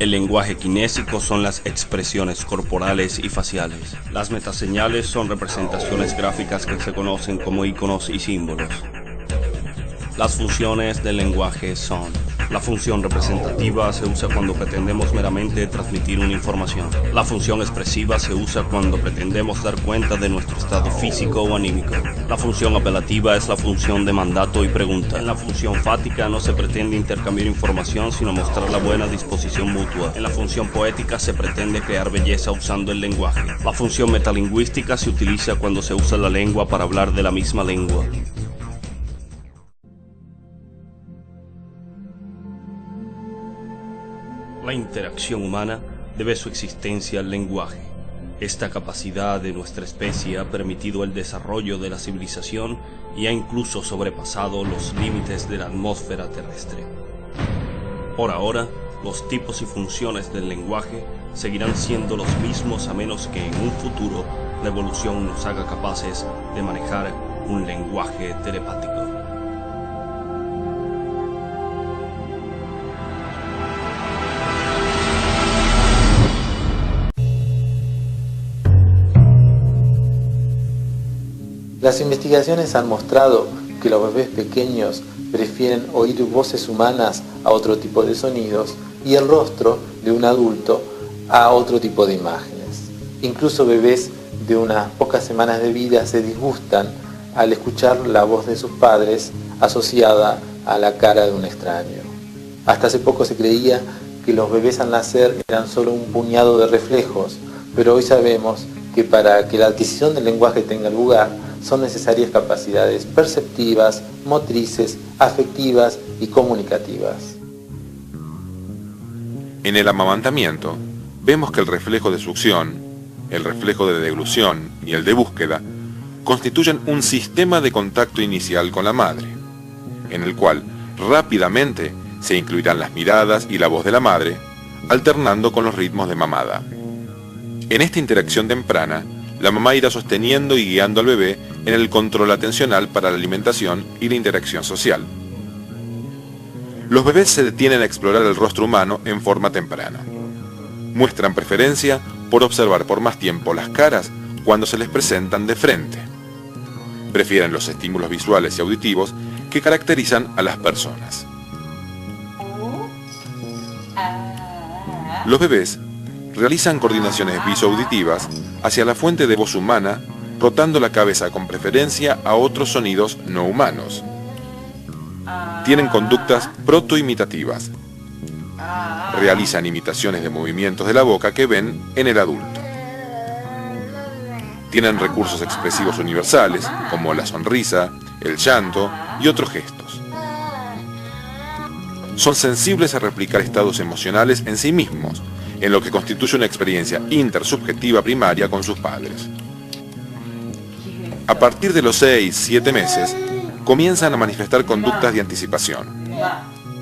El lenguaje kinésico son las expresiones corporales y faciales. Las metaseñales son representaciones gráficas que se conocen como iconos y símbolos. Las funciones del lenguaje son: la función representativa se usa cuando pretendemos meramente transmitir una información. La función expresiva se usa cuando pretendemos dar cuenta de nuestro estado físico o anímico. La función apelativa es la función de mandato y pregunta. En la función fática no se pretende intercambiar información, sino mostrar la buena disposición mutua. En la función poética se pretende crear belleza usando el lenguaje. La función metalingüística se utiliza cuando se usa la lengua para hablar de la misma lengua. La interacción humana debe su existencia al lenguaje. Esta capacidad de nuestra especie ha permitido el desarrollo de la civilización y ha incluso sobrepasado los límites de la atmósfera terrestre. Por ahora, los tipos y funciones del lenguaje seguirán siendo los mismos a menos que en un futuro la evolución nos haga capaces de manejar un lenguaje telepático. Las investigaciones han mostrado que los bebés pequeños prefieren oír voces humanas a otro tipo de sonidos y el rostro de un adulto a otro tipo de imágenes. Incluso bebés de unas pocas semanas de vida se disgustan al escuchar la voz de sus padres asociada a la cara de un extraño. Hasta hace poco se creía que los bebés al nacer eran solo un puñado de reflejos, pero hoy sabemos que para que la adquisición del lenguaje tenga lugar son necesarias capacidades perceptivas, motrices, afectivas y comunicativas. En el amamantamiento, vemos que el reflejo de succión, el reflejo de deglución y el de búsqueda constituyen un sistema de contacto inicial con la madre, en el cual rápidamente se incluirán las miradas y la voz de la madre, alternando con los ritmos de mamada. En esta interacción temprana, la mamá irá sosteniendo y guiando al bebé en el control atencional para la alimentación y la interacción social. Los bebés se detienen a explorar el rostro humano en forma temprana. muestran preferencia por observar por más tiempo las caras cuando se les presentan de frente. Prefieren los estímulos visuales y auditivos que caracterizan a las personas. Los bebés realizan coordinaciones visoauditivas hacia la fuente de voz humana, rotando la cabeza con preferencia a otros sonidos no humanos. Tienen conductas protoimitativas. Realizan imitaciones de movimientos de la boca que ven en el adulto. Tienen recursos expresivos universales, como la sonrisa, el llanto y otros gestos. Son sensibles a replicar estados emocionales en sí mismos, en lo que constituye una experiencia intersubjetiva primaria con sus padres. A partir de los 6-7 meses, comienzan a manifestar conductas de anticipación.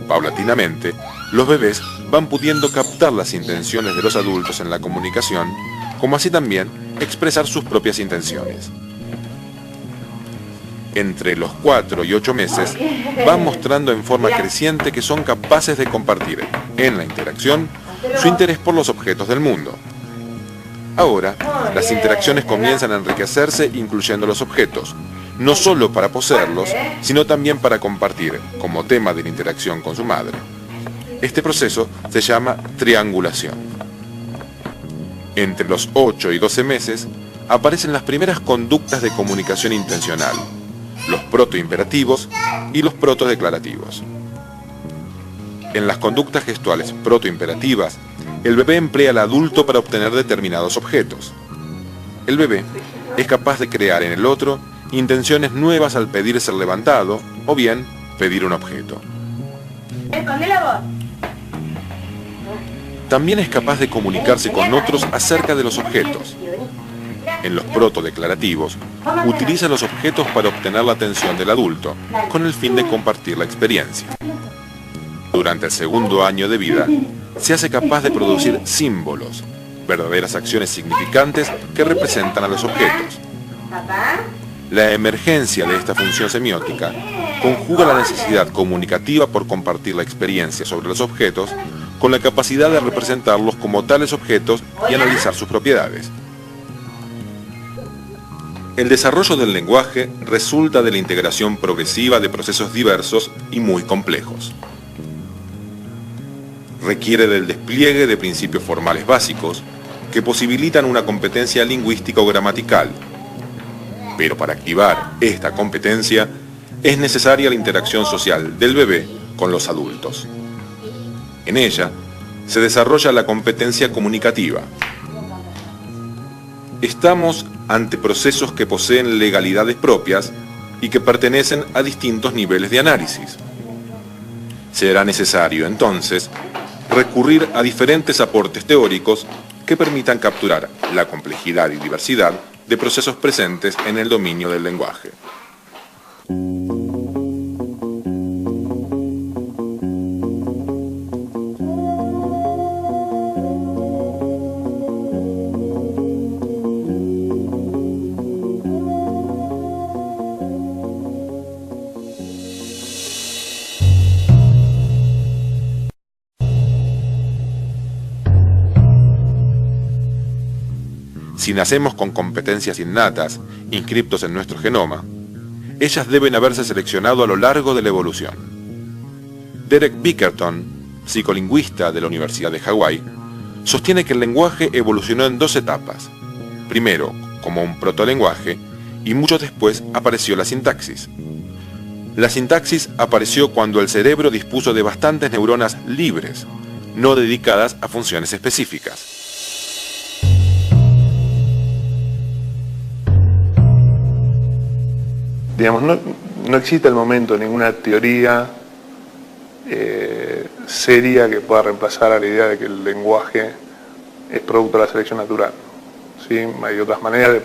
Paulatinamente, los bebés van pudiendo captar las intenciones de los adultos en la comunicación, como así también expresar sus propias intenciones. Entre los 4 y 8 meses, van mostrando en forma creciente que son capaces de compartir, en la interacción, su interés por los objetos del mundo. Ahora, las interacciones comienzan a enriquecerse incluyendo los objetos, no solo para poseerlos, sino también para compartir, como tema de la interacción con su madre. Este proceso se llama triangulación. Entre los 8 y 12 meses, aparecen las primeras conductas de comunicación intencional, los protoimperativos y los protodeclarativos. En las conductas gestuales protoimperativas, el bebé emplea al adulto para obtener determinados objetos. El bebé es capaz de crear en el otro intenciones nuevas al pedir ser levantado o bien pedir un objeto. También es capaz de comunicarse con otros acerca de los objetos. En los protodeclarativos, utiliza los objetos para obtener la atención del adulto, con el fin de compartir la experiencia. Durante el segundo año de vida, se hace capaz de producir símbolos, verdaderas acciones significantes que representan a los objetos. La emergencia de esta función semiótica conjuga la necesidad comunicativa por compartir la experiencia sobre los objetos con la capacidad de representarlos como tales objetos y analizar sus propiedades. El desarrollo del lenguaje resulta de la integración progresiva de procesos diversos y muy complejos. Requiere del despliegue de principios formales básicos que posibilitan una competencia lingüística o gramatical. Pero para activar esta competencia es necesaria la interacción social del bebé con los adultos. En ella se desarrolla la competencia comunicativa. Estamos ante procesos que poseen legalidades propias y que pertenecen a distintos niveles de análisis. Será necesario, entonces, recurrir a diferentes aportes teóricos que permitan capturar la complejidad y diversidad de procesos presentes en el dominio del lenguaje. Si nacemos con competencias innatas, inscriptos en nuestro genoma, ellas deben haberse seleccionado a lo largo de la evolución. Derek Bickerton, psicolingüista de la Universidad de Hawái, sostiene que el lenguaje evolucionó en 2 etapas. Primero, como un protolenguaje, y mucho después apareció la sintaxis. La sintaxis apareció cuando el cerebro dispuso de bastantes neuronas libres, no dedicadas a funciones específicas. Digamos, no existe al momento ninguna teoría seria que pueda reemplazar a la idea de que el lenguaje es producto de la selección natural. ¿Sí? Hay otras maneras de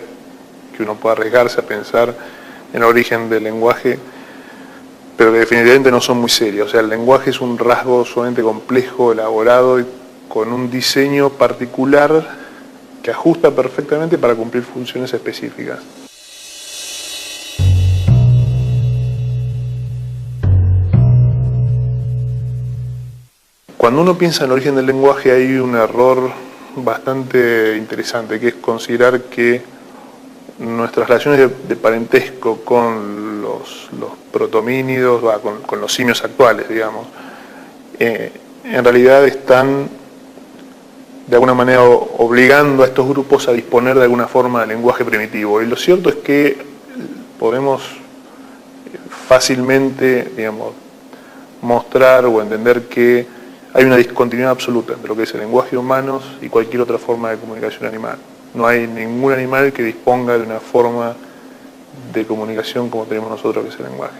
que uno pueda arriesgarse a pensar en el origen del lenguaje, pero que definitivamente no son muy serias. O sea, el lenguaje es un rasgo sumamente complejo, elaborado y con un diseño particular que ajusta perfectamente para cumplir funciones específicas. Cuando uno piensa en el origen del lenguaje hay un error bastante interesante, que es considerar que nuestras relaciones de parentesco con los protomínidos, con los simios actuales, digamos, en realidad están de alguna manera obligando a estos grupos a disponer de alguna forma de lenguaje primitivo. Y lo cierto es que podemos fácilmente, digamos, mostrar o entender que hay una discontinuidad absoluta entre lo que es el lenguaje humano y cualquier otra forma de comunicación animal. No hay ningún animal que disponga de una forma de comunicación como tenemos nosotros, que es el lenguaje.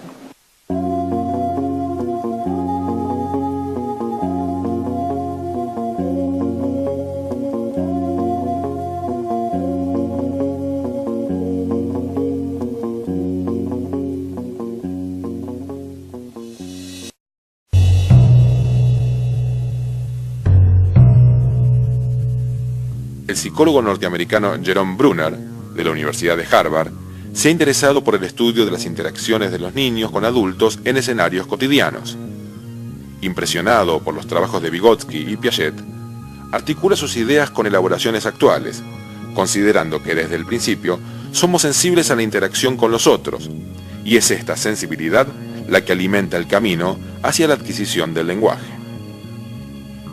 El psicólogo norteamericano Jerome Bruner, de la Universidad de Harvard, se ha interesado por el estudio de las interacciones de los niños con adultos en escenarios cotidianos. Impresionado por los trabajos de Vygotsky y Piaget, articula sus ideas con elaboraciones actuales, considerando que desde el principio somos sensibles a la interacción con los otros, y es esta sensibilidad la que alimenta el camino hacia la adquisición del lenguaje.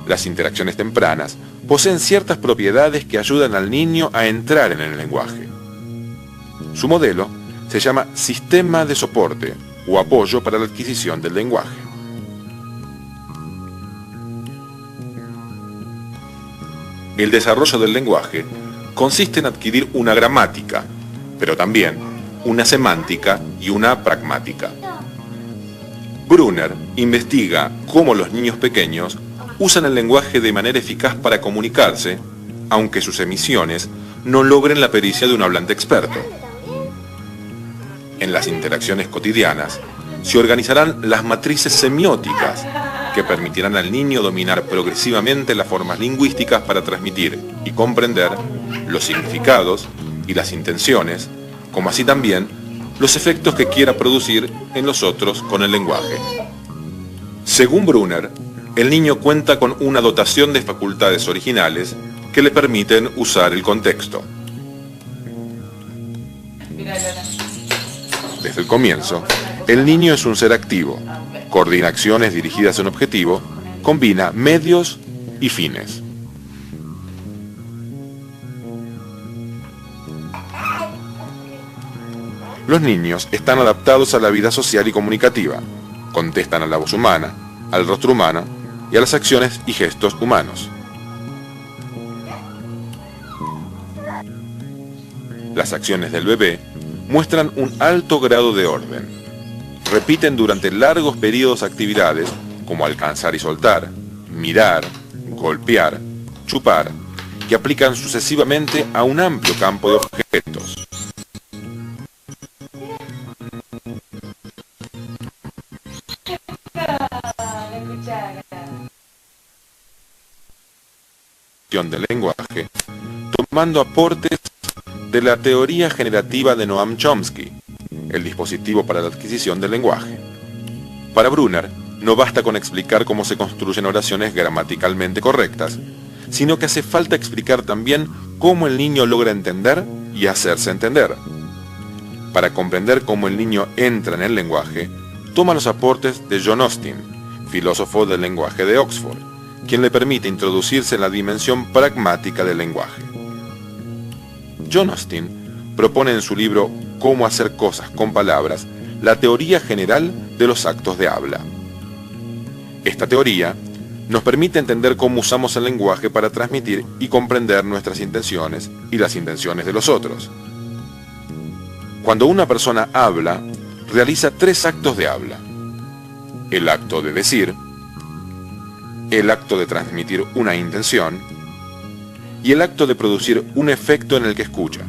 Las interacciones tempranas poseen ciertas propiedades que ayudan al niño a entrar en el lenguaje. Su modelo se llama sistema de soporte o apoyo para la adquisición del lenguaje. El desarrollo del lenguaje consiste en adquirir una gramática, pero también una semántica y una pragmática. Bruner investiga cómo los niños pequeños usan el lenguaje de manera eficaz para comunicarse, aunque sus emisiones no logren la pericia de un hablante experto. En las interacciones cotidianas se organizarán las matrices semióticas que permitirán al niño dominar progresivamente las formas lingüísticas para transmitir y comprender los significados y las intenciones, como así también los efectos que quiera producir en los otros con el lenguaje. Según Bruner, el niño cuenta con una dotación de facultades originales que le permiten usar el contexto. Desde el comienzo, el niño es un ser activo, coordina acciones dirigidas a un objetivo, combina medios y fines. Los niños están adaptados a la vida social y comunicativa, contestan a la voz humana, al rostro humano y a las acciones y gestos humanos. Las acciones del bebé muestran un alto grado de orden. Repiten durante largos periodos actividades como alcanzar y soltar, mirar, golpear, chupar, que aplican sucesivamente a un amplio campo de objetos. Del lenguaje, tomando aportes de la teoría generativa de Noam Chomsky, el dispositivo para la adquisición del lenguaje. Para Bruner, no basta con explicar cómo se construyen oraciones gramaticalmente correctas, sino que hace falta explicar también cómo el niño logra entender y hacerse entender. Para comprender cómo el niño entra en el lenguaje, toma los aportes de John Austin, filósofo del lenguaje de Oxford, quien le permite introducirse en la dimensión pragmática del lenguaje. John Austin propone en su libro Cómo hacer cosas con palabras la teoría general de los actos de habla. Esta teoría nos permite entender cómo usamos el lenguaje para transmitir y comprender nuestras intenciones y las intenciones de los otros. Cuando una persona habla, realiza 3 actos de habla: el acto de decir, el acto de transmitir una intención y el acto de producir un efecto en el que escucha.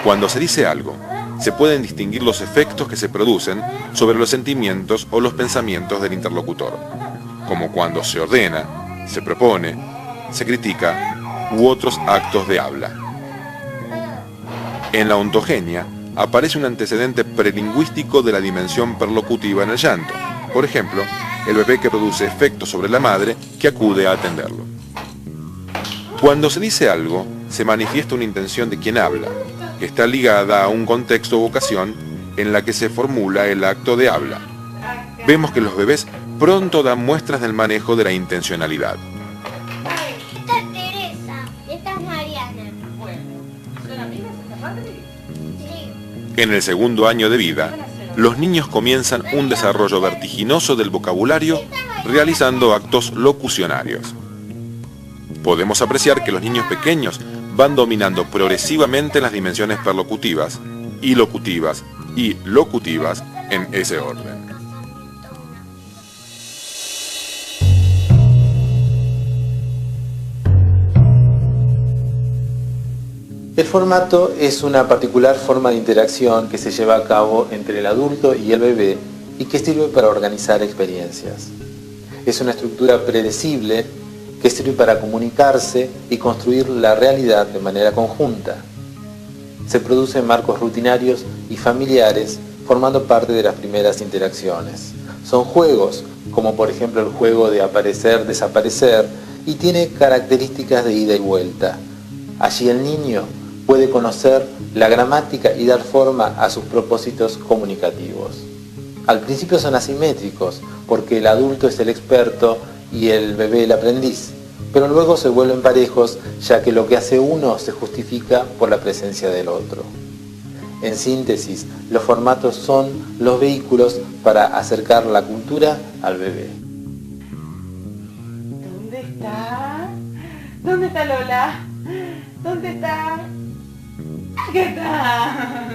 Cuando se dice algo, se pueden distinguir los efectos que se producen sobre los sentimientos o los pensamientos del interlocutor, como cuando se ordena, se propone, se critica u otros actos de habla. En la ontogenia aparece un antecedente prelingüístico de la dimensión perlocutiva en el llanto. Por ejemplo, el bebé que produce efecto sobre la madre que acude a atenderlo. Cuando se dice algo, se manifiesta una intención de quien habla, que está ligada a un contexto o ocasión en la que se formula el acto de habla. Vemos que los bebés pronto dan muestras del manejo de la intencionalidad. Esta es Teresa, esta es Mariana. ¿Son amigas esta padre? Sí. En el segundo año de vida, los niños comienzan un desarrollo vertiginoso del vocabulario realizando actos locucionarios. Podemos apreciar que los niños pequeños van dominando progresivamente las dimensiones perlocutivas, ilocutivas y locutivas en ese orden. El formato es una particular forma de interacción que se lleva a cabo entre el adulto y el bebé y que sirve para organizar experiencias. Es una estructura predecible que sirve para comunicarse y construir la realidad de manera conjunta. Se produce en marcos rutinarios y familiares, formando parte de las primeras interacciones. Son juegos, como por ejemplo el juego de aparecer-desaparecer, y tiene características de ida y vuelta. Allí el niño puede conocer la gramática y dar forma a sus propósitos comunicativos. Al principio son asimétricos, porque el adulto es el experto y el bebé el aprendiz, pero luego se vuelven parejos, ya que lo que hace uno se justifica por la presencia del otro. En síntesis, los formatos son los vehículos para acercar la cultura al bebé. ¿Dónde está? ¿Dónde está Lola? ¿Dónde está? ¿Qué está?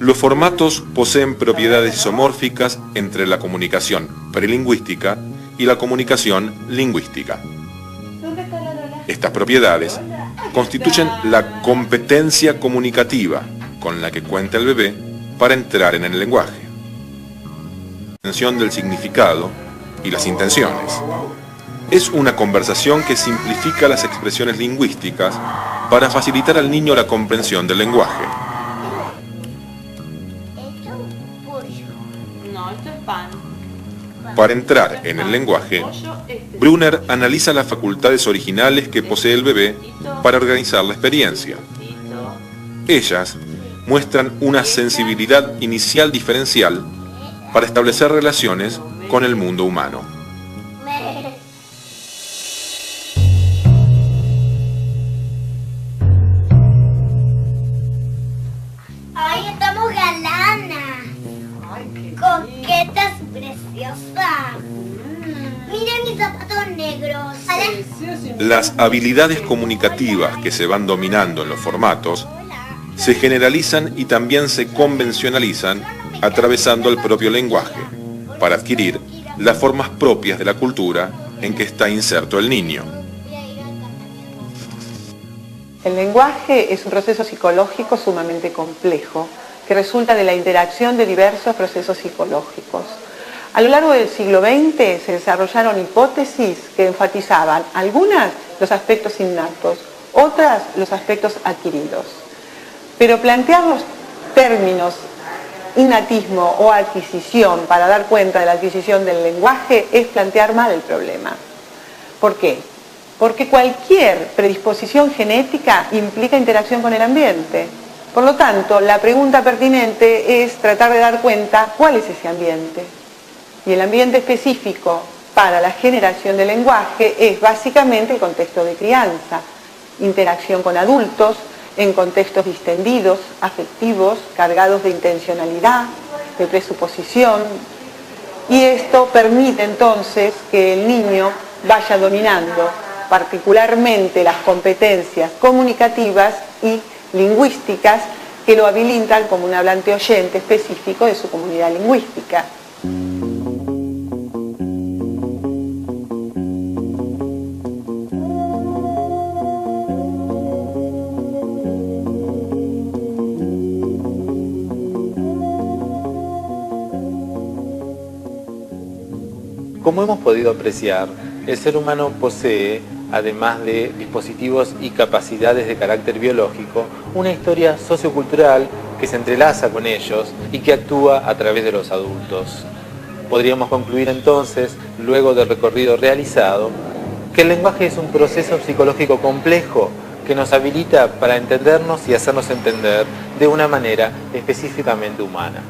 Los formatos poseen propiedades isomórficas entre la comunicación prelingüística y la comunicación lingüística. ¿Dónde está la Lola? Estas propiedades constituyen la competencia comunicativa con la que cuenta el bebé para entrar en el lenguaje. La comprensión del significado y las intenciones. Es una conversación que simplifica las expresiones lingüísticas para facilitar al niño la comprensión del lenguaje. No, esto es pan. Para entrar en el lenguaje, Brunner analiza las facultades originales que posee el bebé para organizar la experiencia. Ellas muestran una sensibilidad inicial diferencial para establecer relaciones con el mundo humano. ¡Ay, estamos galanas! Coquetas y preciosas. Mira mis zapatos negros. Las habilidades comunicativas que se van dominando en los formatos se generalizan y también se convencionalizan atravesando el propio lenguaje para adquirir las formas propias de la cultura en que está inserto el niño. El lenguaje es un proceso psicológico sumamente complejo que resulta de la interacción de diversos procesos psicológicos. A lo largo del siglo XX se desarrollaron hipótesis que enfatizaban algunas los aspectos innatos, otras los aspectos adquiridos. Pero plantear los términos innatismo o adquisición para dar cuenta de la adquisición del lenguaje es plantear mal el problema. ¿Por qué? Porque cualquier predisposición genética implica interacción con el ambiente. Por lo tanto, la pregunta pertinente es tratar de dar cuenta cuál es ese ambiente. Y el ambiente específico para la generación del lenguaje es básicamente el contexto de crianza, interacción con adultos, en contextos distendidos, afectivos, cargados de intencionalidad, de presuposición, y esto permite entonces que el niño vaya dominando particularmente las competencias comunicativas y lingüísticas que lo habilitan como un hablante oyente específico de su comunidad lingüística. Como hemos podido apreciar, el ser humano posee, además de dispositivos y capacidades de carácter biológico, una historia sociocultural que se entrelaza con ellos y que actúa a través de los adultos. Podríamos concluir entonces, luego del recorrido realizado, que el lenguaje es un proceso psicológico complejo que nos habilita para entendernos y hacernos entender de una manera específicamente humana.